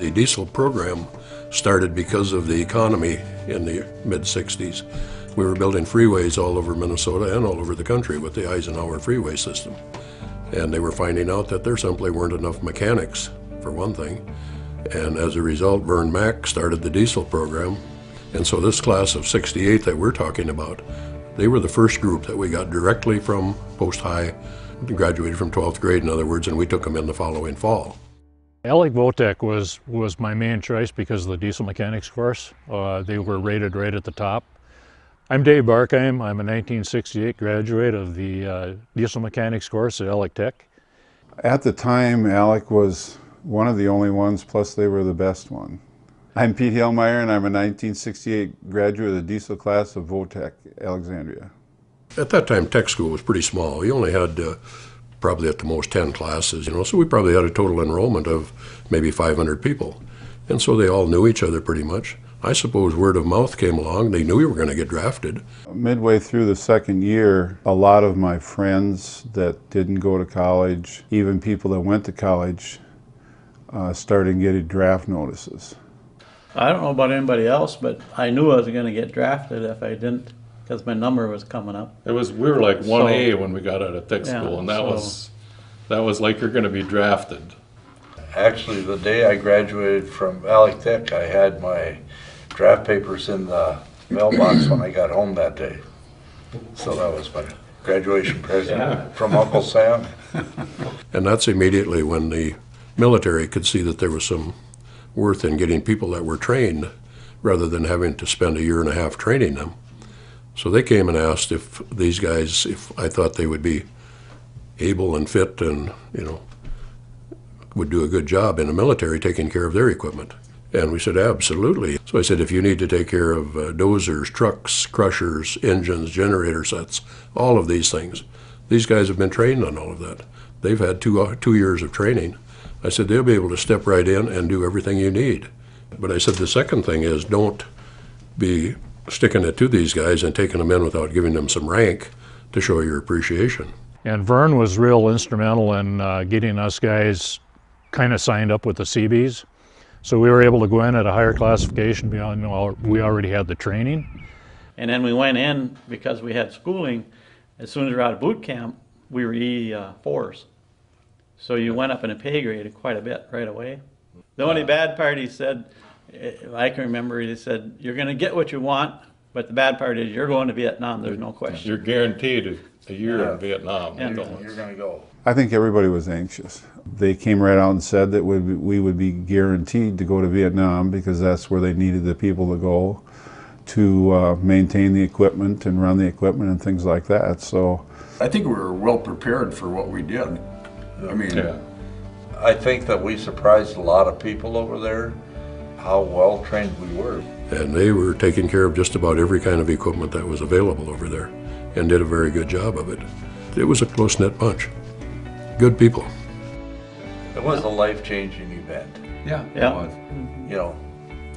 The diesel program started because of the economy in the mid-60s. We were building freeways all over Minnesota and all over the country with the Eisenhower freeway system. And they were finding out that there simply weren't enough mechanics, for one thing. And as a result, Vern Mack started the diesel program. And so this class of 68 that we're talking about, they were the first group that we got directly from post-high, graduated from 12th grade, in other words, and we took them in the following fall. Alec Votech was my main choice because of the diesel mechanics course. They were rated right at the top. I'm Dave Barkheim. I'm a 1968 graduate of the diesel mechanics course at Alec Tech. At the time, Alec was one of the only ones, plus they were the best one. I'm Pete Hellmeyer, and I'm a 1968 graduate of the diesel class of Votech, Alexandria. At that time, tech school was pretty small. We only had probably at the most 10 classes, so we probably had a total enrollment of maybe 500 people. And so they all knew each other pretty much. I suppose word of mouth came along. They knew we were going to get drafted. Midway through the second year, a lot of my friends that didn't go to college, even people that went to college, started getting draft notices. I don't know about anybody else, but I knew I was going to get drafted if I didn't, because my number was coming up. We were like 1A when we got out of tech school, and that was like you're going to be drafted. Actually, the day I graduated from Alec Tech, I had my draft papers in the mailbox when I got home that day. So that was my graduation present from Uncle Sam. And that's immediately when the military could see that there was some worth in getting people that were trained rather than having to spend a year and a half training them. So they came and asked if these guys, if I thought they would be able and fit and, would do a good job in the military taking care of their equipment. And we said, absolutely. So I said, if you need to take care of dozers, trucks, crushers, engines, generator sets, all of these things, these guys have been trained on all of that. They've had two years of training. I said, they'll be able to step right in and do everything you need. But I said, the second thing is don't be sticking it to these guys and taking them in without giving them some rank to show your appreciation. And Vern was real instrumental in getting us guys kind of signed up with the CBs. So we were able to go in at a higher classification beyond, we already had the training. And then we went in, because we had schooling, as soon as we were out of boot camp, we were E4s. So you went up in a pay grade quite a bit right away. The only bad part, he said, I can remember, he said, you're going to get what you want, but the bad part is you're going to Vietnam, there's no question. You're guaranteed a year in Vietnam. Yeah. You're going to go. I think everybody was anxious. They came right out and said that we would be guaranteed to go to Vietnam because that's where they needed the people to go to maintain the equipment and run the equipment and things like that. So I think we were well prepared for what we did. I mean, I think that we surprised a lot of people over there how well trained we were. And they were taking care of just about every kind of equipment that was available over there and did a very good job of it. It was a close-knit bunch. Good people. It was a life-changing event. yeah, it was.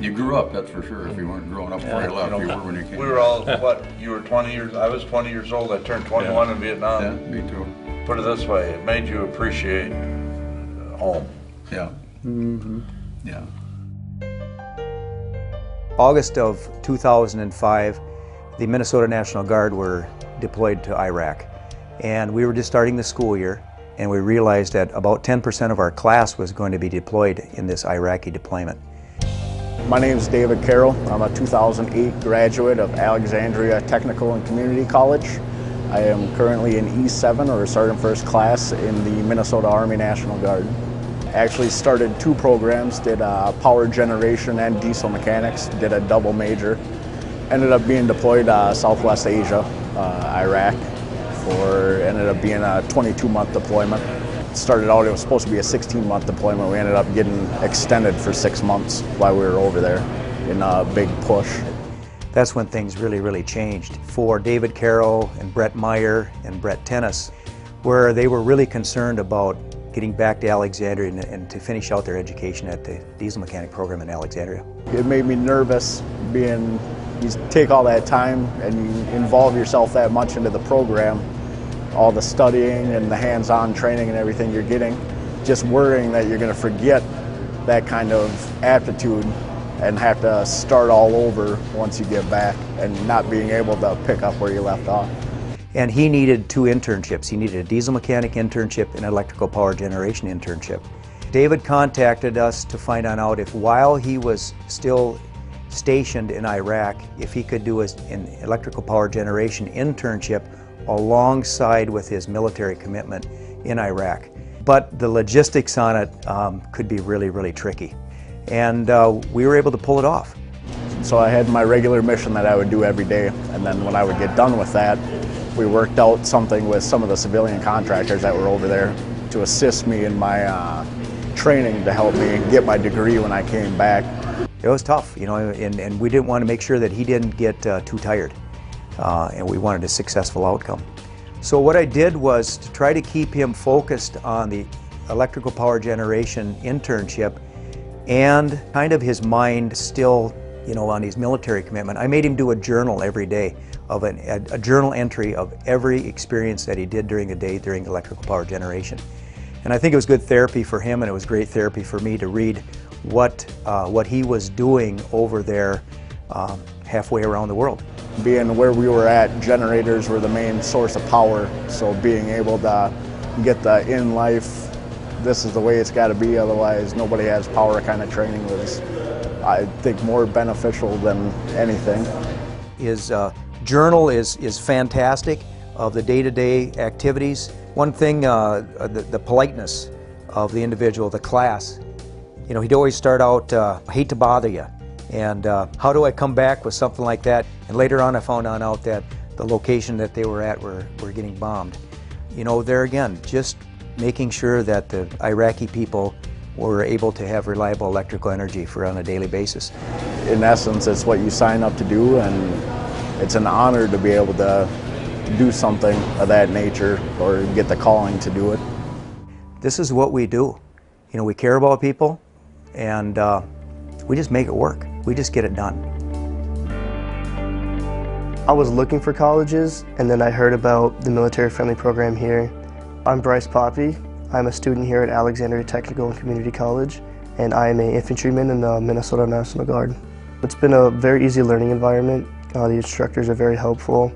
You grew up, that's for sure. If you weren't growing up before you left, you were when you came. We were all, you were 20 years, I was 20 years old, I turned 21 in Vietnam. Yeah, me too. Put it this way, it made you appreciate home. Yeah. Mm-hmm. Yeah. August of 2005, the Minnesota National Guard were deployed to Iraq. And we were just starting the school year, and we realized that about 10% of our class was going to be deployed in this Iraqi deployment. My name is David Carroll. I'm a 2008 graduate of Alexandria Technical and Community College. I am currently in E7, or Sergeant First Class, in the Minnesota Army National Guard. Actually started two programs, did power generation and diesel mechanics, did a double major. Ended up being deployed Southwest Asia, Iraq, ended up being a 22-month deployment. Started out, it was supposed to be a 16-month deployment. We ended up getting extended for 6 months while we were over there in a big push. That's when things really, really changed for David Carroll and Brett Meyer and Brett Tennis, where they were really concerned about getting back to Alexandria and to finish out their education at the diesel mechanic program in Alexandria. It made me nervous being, you take all that time and you involve yourself that much into the program, all the studying and the hands-on training and everything you're getting, just worrying that you're going to forget that kind of aptitude and have to start all over once you get back and not being able to pick up where you left off. And he needed 2 internships. He needed a diesel mechanic internship and an electrical power generation internship. David contacted us to find out if while he was still stationed in Iraq, if he could do an electrical power generation internship alongside with his military commitment in Iraq. But the logistics on it could be really, really tricky. And we were able to pull it off. So I had my regular mission that I would do every day, and then when I would get done with that, we worked out something with some of the civilian contractors that were over there to assist me in my training to help me get my degree when I came back. It was tough, you know, and we didn't want to make sure that he didn't get too tired, and we wanted a successful outcome. So what I did was to try to keep him focused on the electrical power generation internship and kind of his mind still, you know, on his military commitment. I made him do a journal every day, of a journal entry of every experience that he did during the day during electrical power generation. And I think it was good therapy for him, and it was great therapy for me to read what he was doing over there halfway around the world. Being where we were at, generators were the main source of power, so being able to get the in life, this is the way it's got to be, otherwise nobody has power kind of training was, I think, more beneficial than anything. His journal is fantastic of the day-to-day activities. One thing, the politeness of the individual, the class. You know, he'd always start out, I hate to bother you, and how do I come back with something like that? And later on I found out that the location that they were at were getting bombed. You know, there again, just making sure that the Iraqi people were able to have reliable electrical energy on a daily basis. In essence, it's what you sign up to do, and it's an honor to be able to do something of that nature or get the calling to do it. This is what we do. You know, we care about people, and we just make it work. We just get it done. I was looking for colleges, and then I heard about the military-friendly program here. I'm Bryce Poppy. I'm a student here at Alexandria Technical and Community College, and I am an infantryman in the Minnesota National Guard. It's been a very easy learning environment. The instructors are very helpful.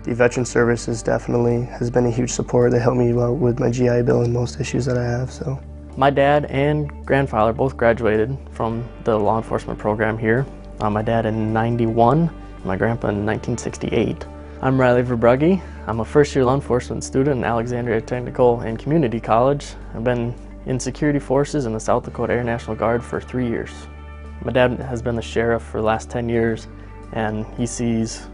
The Veteran Services definitely has been a huge support. They help me with my GI Bill and most issues that I have. So, my dad and grandfather both graduated from the law enforcement program here. My dad in '91, my grandpa in 1968. I'm Riley Verbrugge. I'm a first-year law enforcement student at Alexandria Technical and Community College. I've been in security forces in the South Dakota Air National Guard for 3 years. My dad has been the sheriff for the last 10 years, and he sees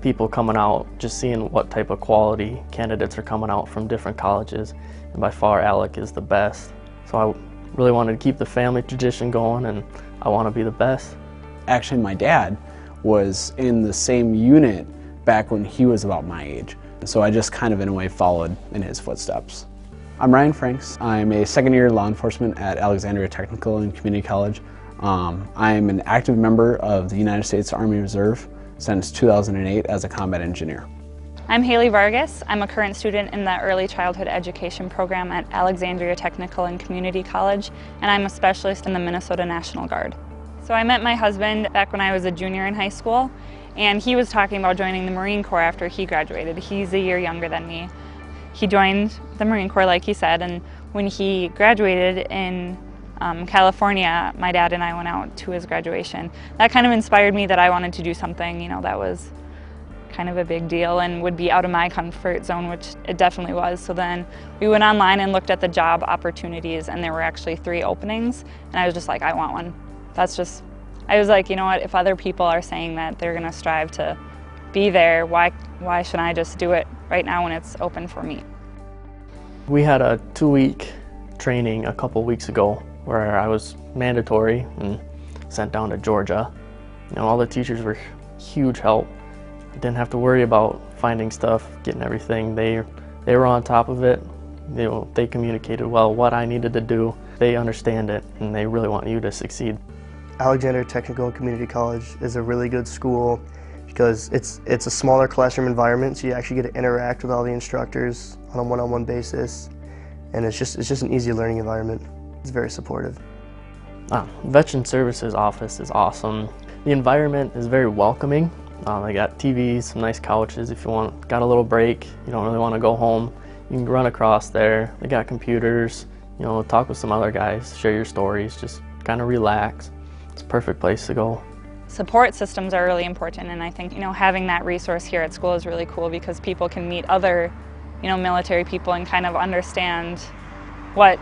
people coming out, just seeing what type of quality candidates are coming out from different colleges, and by far Alec is the best. So I really wanted to keep the family tradition going, and I want to be the best. Actually, my dad was in the same unit back when he was about my age. So I just kind of in a way followed in his footsteps. I'm Ryan Franks. I'm a second-year law enforcement at Alexandria Technical and Community College. I'm an active member of the United States Army Reserve since 2008 as a combat engineer. I'm Haley Vargas. I'm a current student in the Early Childhood Education program at Alexandria Technical and Community College, and I'm a specialist in the Minnesota National Guard. So I met my husband back when I was a junior in high school, and he was talking about joining the Marine Corps after he graduated. He's a year younger than me. He joined the Marine Corps, like he said, and when he graduated in California, my dad and I went out to his graduation. That kind of inspired me that I wanted to do something, you know, that was kind of a big deal and would be out of my comfort zone, which it definitely was. So then we went online and looked at the job opportunities, and there were actually 3 openings, and I was just like, I want one. I was like, you know what, if other people are saying that they're gonna strive to be there, why shouldn't I just do it right now when it's open for me? We had a 2-week training a couple weeks ago where I was mandatory and sent down to Georgia. You know, all the teachers were huge help. I didn't have to worry about finding stuff, getting everything. They were on top of it. You know, they communicated well what I needed to do. They understand it, and they really want you to succeed. Alexandria Technical and Community College is a really good school because it's a smaller classroom environment, so you actually get to interact with all the instructors on a one-on-one basis, and it's just an easy learning environment. It's very supportive. Veteran Services office is awesome. The environment is very welcoming. They got TVs, some nice couches if you got a little break, you don't really want to go home. You can run across there. They got computers, talk with some other guys, share your stories, just kind of relax. It's a perfect place to go. Support systems are really important, and I think having that resource here at school is really cool because people can meet other military people and kind of understand what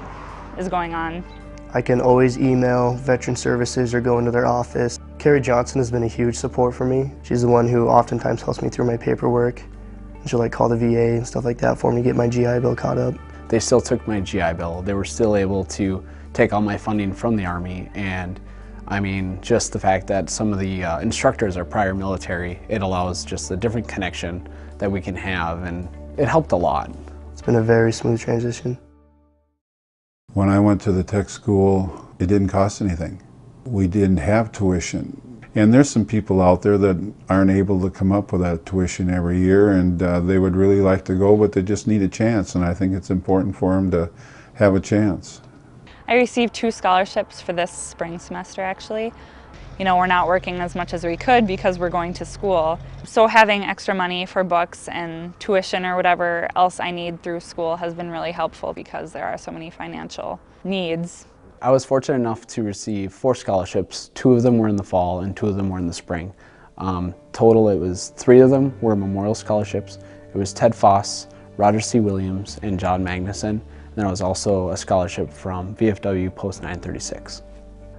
is going on. I can always email Veteran Services or go into their office. Carrie Johnson has been a huge support for me. She's the one who oftentimes helps me through my paperwork. She'll call the VA and stuff like that for me to get my GI Bill caught up. They still took my GI Bill. They were still able to take all my funding from the Army, and I mean, just the fact that some of the instructors are prior military, it allows just a different connection that we can have, and it helped a lot. It's been a very smooth transition. When I went to the tech school, it didn't cost anything. We didn't have tuition. And there's some people out there that aren't able to come up with that tuition every year, and they would really like to go, but they just need a chance, and I think it's important for them to have a chance. I received 2 scholarships for this spring semester actually. We're not working as much as we could because we're going to school. So having extra money for books and tuition or whatever else I need through school has been really helpful because there are so many financial needs. I was fortunate enough to receive 4 scholarships. 2 of them were in the fall and 2 of them were in the spring. Total, it was 3 of them were memorial scholarships. It was Ted Foss, Roger C. Williams, and John Magnuson. And then it was also a scholarship from VFW Post 936.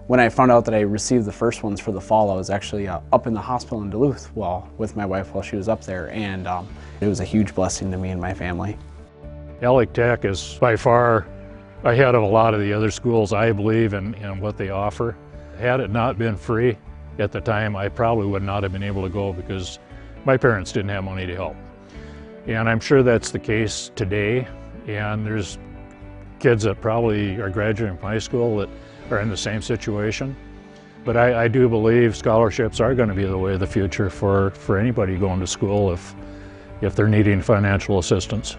When I found out that I received the first ones for the fall, I was actually up in the hospital in Duluth with my wife while she was up there, and it was a huge blessing to me and my family. Alec Tech is by far ahead of a lot of the other schools, I believe, in what they offer. Had it not been free at the time, I probably would not have been able to go because my parents didn't have money to help. And I'm sure that's the case today, and there's kids that probably are graduating from high school that are in the same situation. But I do believe scholarships are going to be the way of the future for anybody going to school if they're needing financial assistance.